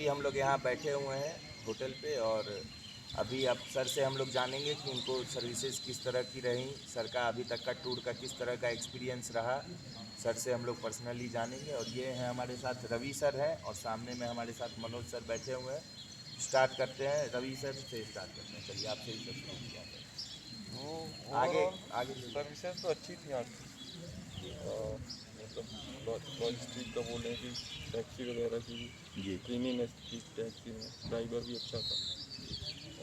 अभी हम लोग यहाँ बैठे हुए हैं होटल पे, और अभी अब सर से हम लोग जानेंगे कि उनको सर्विसेज किस तरह की रही, सर का अभी तक का टूर का किस तरह का एक्सपीरियंस रहा, सर से हम लोग पर्सनली जानेंगे। और ये हैं हमारे साथ रवि सर हैं, और सामने में हमारे साथ मनोज सर बैठे हुए हैं। स्टार्ट करते हैं, रवि सर से स्टार्ट करते हैं। चलिए आपसे ही सर शुरू किया जाए। तो आगे ओवरऑल आगे ले लीजिए। सर्विसेज तो अच्छी थी आपकी। मतलब लॉजिस्टिक का बोलें कि टैक्सी वगैरह की जी क्लीनिनेस थी टैक्सी में, ड्राइवर भी अच्छा था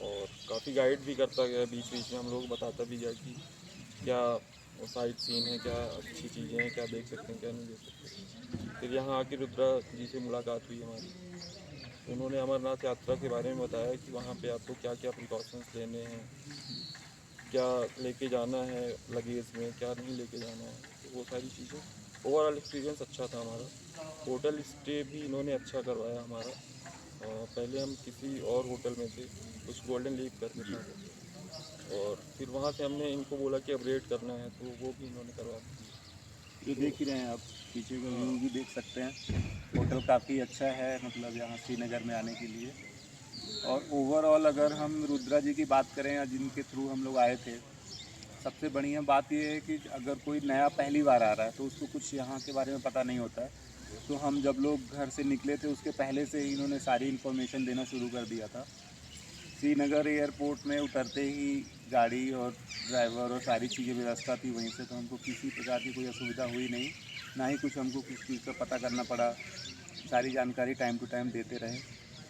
और काफ़ी गाइड भी करता गया, बीच बीच में हम लोग बताता भी गया कि क्या साइट सीन है, क्या अच्छी चीज़ें हैं, क्या देख सकते हैं, क्या नहीं देख सकते। फिर यहाँ आके रुद्रा जी से मुलाकात हुई हमारी, तो उन्होंने अमरनाथ यात्रा के बारे में बताया कि वहाँ पे आपको क्या क्या प्रिकॉशंस लेने हैं, क्या लेके जाना है लगेज में, क्या नहीं लेके जाना है, तो वो सारी चीज़ें। ओवरऑल एक्सपीरियंस अच्छा था हमारा। होटल स्टे भी इन्होंने अच्छा करवाया हमारा। पहले हम किसी और होटल में थे, कुछ गोल्डन लीफ करके जी। था वो, और फिर वहाँ से हमने इनको बोला कि अपग्रेड करना है, तो वो भी इन्होंने करवा के दिया। जो तो देख ही रहे हैं आप, पीछे का हाँ, व्यू भी देख सकते हैं। होटल काफ़ी अच्छा है, मतलब यहाँ श्रीनगर में आने के लिए। और ओवरऑल अगर हम रुद्रा जी की बात करें या जिनके थ्रू हम लोग आए थे, सबसे बढ़िया बात यह है कि अगर कोई नया पहली बार आ रहा है तो उसको कुछ यहाँ के बारे में पता नहीं होता है। तो हम जब लोग घर से निकले थे उसके पहले से ही इन्होंने सारी इन्फॉर्मेशन देना शुरू कर दिया था। श्रीनगर एयरपोर्ट में उतरते ही गाड़ी और ड्राइवर और सारी चीज़ें व्यवस्था थी वहीं से, तो हमको किसी प्रकार की कोई असुविधा हुई नहीं, ना ही कुछ हमको किस चीज़ का पता करना पड़ा। सारी जानकारी टाइम टू टाइम देते रहे,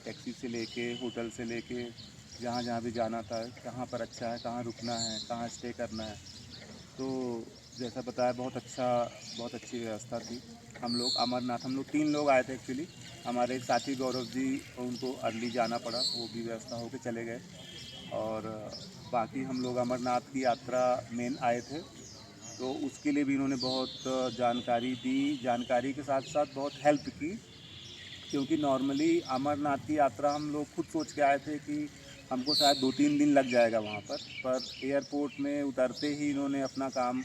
टैक्सी से लेके होटल से लेके जहाँ जहाँ भी जाना था, कहाँ पर अच्छा है, कहाँ रुकना है, कहाँ स्टे करना है। तो जैसा बताया, बहुत अच्छी व्यवस्था थी। हम लोग 3 लोग आए थे एक्चुअली। हमारे साथी गौरव जी, उनको अर्ली जाना पड़ा, वो भी व्यवस्था होके चले गए। और बाकी हम लोग अमरनाथ की यात्रा मेन आए थे, तो उसके लिए भी इन्होंने बहुत जानकारी दी, जानकारी के साथ साथ बहुत हेल्प की। क्योंकि नॉर्मली अमरनाथ की यात्रा हम लोग खुद सोच के आए थे कि हमको शायद 2-3 दिन लग जाएगा वहाँ पर एयरपोर्ट में उतरते ही इन्होंने अपना काम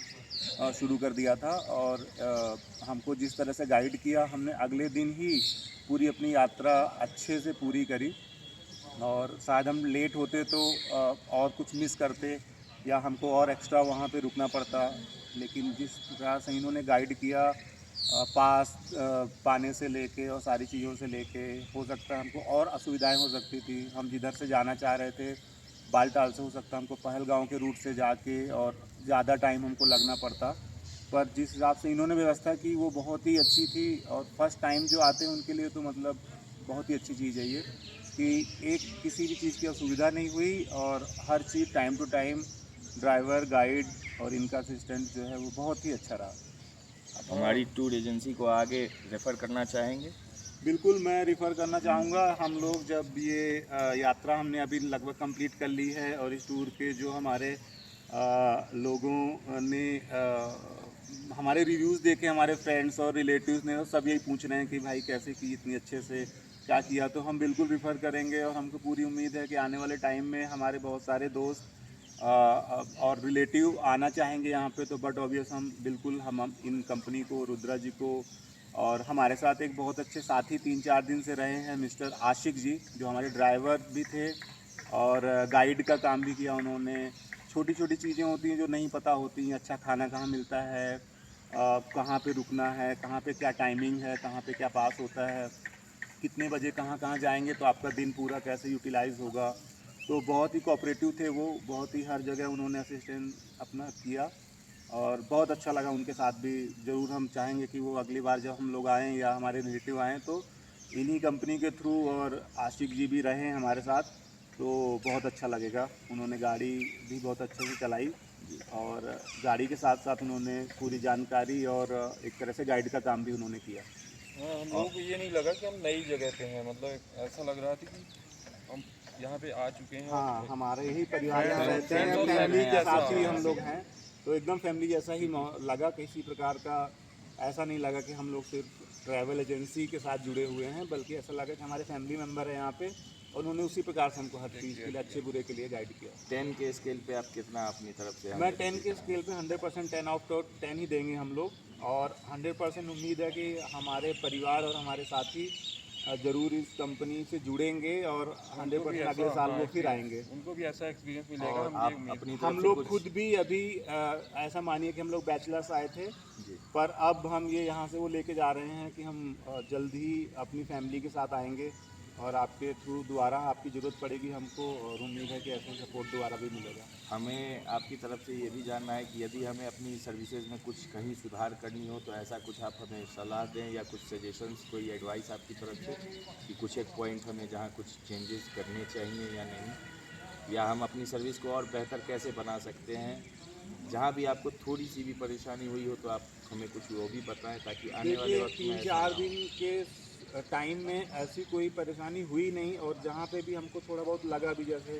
शुरू कर दिया था। और हमको जिस तरह से गाइड किया, हमने अगले दिन ही पूरी अपनी यात्रा अच्छे से पूरी करी। और शायद हम लेट होते तो और कुछ मिस करते, या हमको और एक्स्ट्रा वहाँ पे रुकना पड़ता। लेकिन जिस प्रकार से इन्होंने गाइड किया, पास पाने से लेके और सारी चीज़ों से लेके, हो सकता है हमको और असुविधाएं हो सकती थी। हम जिधर से जाना चाह रहे थे बालटाल से, हो सकता हमको पहलगांव के रूट से जाके और ज़्यादा टाइम हमको लगना पड़ता। पर जिस हिसाब से इन्होंने व्यवस्था की वो बहुत ही अच्छी थी। और फर्स्ट टाइम जो आते हैं उनके लिए तो मतलब बहुत ही अच्छी चीज़ है ये, कि एक किसी भी चीज़ की असुविधा नहीं हुई, और हर चीज़ time to time, driver, guide और इनका असिस्टेंट जो है वो बहुत ही अच्छा रहा। आप हमारी टूर एजेंसी को आगे रेफ़र करना चाहेंगे? बिल्कुल, मैं रिफ़र करना चाहूँगा। हम लोग जब ये यात्रा हमने अभी लगभग कंप्लीट कर ली है, और इस टूर के जो हमारे लोगों ने हमारे रिव्यूज़ देखे, हमारे फ्रेंड्स और रिलेटिव्स ने, सब यही पूछ रहे हैं कि भाई कैसे की, इतनी अच्छे से क्या किया। तो हम बिल्कुल रिफ़र करेंगे, और हमको पूरी उम्मीद है कि आने वाले टाइम में हमारे बहुत सारे दोस्त और रिलेटिव आना चाहेंगे यहाँ पे। तो बट ऑब्वियस हम इन कंपनी को, रुद्रा जी को, और हमारे साथ एक बहुत अच्छे साथी 3-4 दिन से रहे हैं, मिस्टर आशिक जी, जो हमारे ड्राइवर भी थे और गाइड का काम भी किया उन्होंने। छोटी छोटी चीज़ें होती हैं जो नहीं पता होती हैं, अच्छा खाना कहाँ मिलता है, कहाँ पे रुकना है, कहाँ पे क्या टाइमिंग है, कहाँ पे क्या पास होता है, कितने बजे कहाँ कहाँ जाएंगे तो आपका दिन पूरा कैसे यूटिलाइज़ होगा। तो बहुत ही कोऑपरेटिव थे वो, बहुत ही हर जगह उन्होंने असिस्टेंस अपना किया, और बहुत अच्छा लगा उनके साथ भी। ज़रूर हम चाहेंगे कि वो अगली बार जब हम लोग आएँ या हमारे रिलेटिव आएँ तो इन्हीं कंपनी के थ्रू, और आशिक जी भी रहें हमारे साथ, तो बहुत अच्छा लगेगा। उन्होंने गाड़ी भी बहुत अच्छे से चलाई, और गाड़ी के साथ साथ उन्होंने पूरी जानकारी और एक तरह से गाइड का काम भी उन्होंने किया। हाँ, हम और लोगों को ये नहीं लगा कि हम नई जगह पे हैं, मतलब ऐसा लग रहा था कि हम यहाँ पे आ चुके हैं और हाँ, हमारे ही परिवार यहाँ फ्रेंड्स रहते फ्रेंड्स हैं, और फैमिली फैमिली हैं के जैसा। आपके साथ ही यहाँ हम पे। लोग हैं। तो एकदम फैमिली जैसा ही लगा, किसी प्रकार का ऐसा नहीं लगा कि हम लोग सिर्फ ट्रैवल एजेंसी के साथ जुड़े हुए हैं, बल्कि ऐसा लगा कि हमारे फैमिली मेम्बर हैं यहाँ पे, और उन्होंने उसी प्रकार से हमको हर टेक चीज़ के केयर लिए, अच्छे किया। बुरे के लिए गाइड किया। 10 के स्केल पे आप कितना अपनी तरफ से मैं हमें 10 रिव्यू के देंगे? स्केल पे 100% 10 आउट ऑफ 10 ही देंगे हम लोग। और 100% उम्मीद है कि हमारे परिवार और हमारे साथी ज़रूर इस कंपनी से जुड़ेंगे और 100% अगले साल वो फिर आएंगे। उनको भी ऐसा एक्सपीरियंस मिलेगा। और हम आप ये उम्मीद अपनी हम तरफ से लोग कुछ खुद भी अभी ऐसा मानिए कि हम लोग बैचलर्स आए थे, जी पर अब हम ये यहाँ से वो लेके जा रहे हैं कि हम जल्द ही अपनी फैमिली के साथ आएंगे और आपके थ्रू दोबारा आपकी ज़रूरत पड़ेगी हमको, और उम्मीद है कि ऐसे सपोर्ट दोबारा भी मिलेगा। हमें आपकी तरफ से ये भी जानना है कि यदि हमें अपनी सर्विसेज में कुछ कहीं सुधार करनी हो तो ऐसा कुछ आप हमें सलाह दें या कुछ सजेशंस, कोई एडवाइस आपकी तरफ से कि कुछ एक पॉइंट हमें जहाँ कुछ चेंजेस करने चाहिए या नहीं, या हम अपनी सर्विस को और बेहतर कैसे बना सकते हैं। जहाँ भी आपको थोड़ी सी भी परेशानी हुई हो तो आप हमें कुछ वो भी बताएं ताकि आने वाले देखिए वक्त में ऐसा 3-4 ना हो। दिन के टाइम में ऐसी कोई परेशानी हुई नहीं, और जहाँ पे भी हमको थोड़ा बहुत लगा भी, जैसे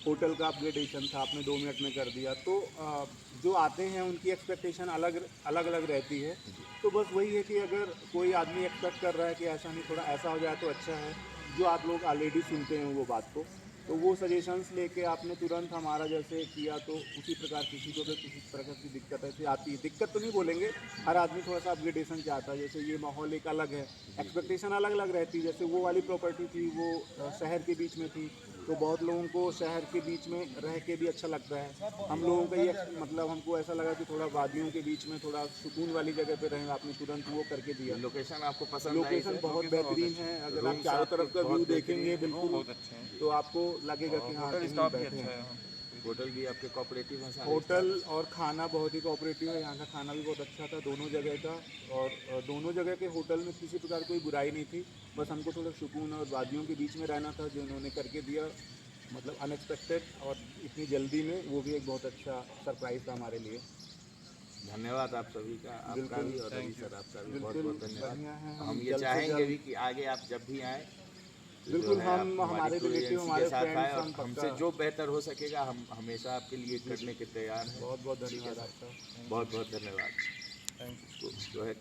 होटल का अपग्रेडेशन था आपने 2 मिनट में कर दिया, तो जो आते हैं उनकी एक्सपेक्टेशन अलग अलग अलग रहती है। तो बस वही है कि अगर कोई आदमी एक्सपेक्ट कर रहा है कि ऐसा नहीं, थोड़ा ऐसा हो जाए तो अच्छा है। जो आप लोग ऑलरेडी सुनते हैं वो बात को, तो वो सजेशंस लेके आपने तुरंत हमारा जैसे किया, तो उसी प्रकार किसी को भी किसी प्रकार की दिक्कत ऐसी आती है, दिक्कत तो नहीं बोलेंगे, हर आदमी थोड़ा सा अपग्रेडेशन चाहता है। जैसे ये माहौल एक अलग है, एक्सपेक्टेशन अलग अलग रहती है। जैसे वो वाली प्रॉपर्टी थी वो शहर के बीच में थी, तो बहुत लोगों को शहर के बीच में रह के भी अच्छा लगता है। हम लोगों का ये मतलब हमको ऐसा लगा कि थोड़ा वादियों के बीच में थोड़ा सुकून वाली जगह पे रहें, आपने तुरंत वो करके दिया। लोकेशन आपको पसंद आई? लोकेशन बहुत बेहतरीन है, अगर आप चारों तरफ का व्यू देखेंगे बिल्कुल बहुत अच्छे हैं। तो आपको लगेगा कि हाँ होटल कहीं स्टाफ भी बैठे अच्छा हैं। है यहाँ। होटल भी आपके कोऑपरेटिव हैं सारे? होटल और खाना बहुत ही कोऑपरेटिव है, यहाँ का खाना भी बहुत अच्छा था दोनों जगह का। और दोनों जगह के होटल में किसी प्रकार कोई बुराई नहीं थी, बस हमको थोड़ा सुकून और वादियों के बीच में रहना था, जो इन्होंने करके दिया, मतलब अनएक्सपेक्टेड और इतनी जल्दी में, वो भी एक बहुत अच्छा सरप्राइज़ था हमारे लिए। धन्यवाद आप सभी का, आपका बिल्कुल, भी और रवि सर आपका भी बहुत बिल्कुल बहुत धन्यवाद। बढ़िया है। हम ये जल्द से चाहेंगे जल्द भी कि आगे आप जब भी आएँ तो जो बिल्कुल है हम आप हमारी हमारे टूर रिलेटिव, एजेंसी के हमारे साथ आएँ फ्रेंड्स और हम हमसे पक्का। जो बेहतर हो सकेगा हम हमेशा आपके लिए करने के तैयार हैं। बहुत बहुत ठीक है धन्यवाद सर, आपका। बहुत बहुत धन्यवाद। Thank you. जो है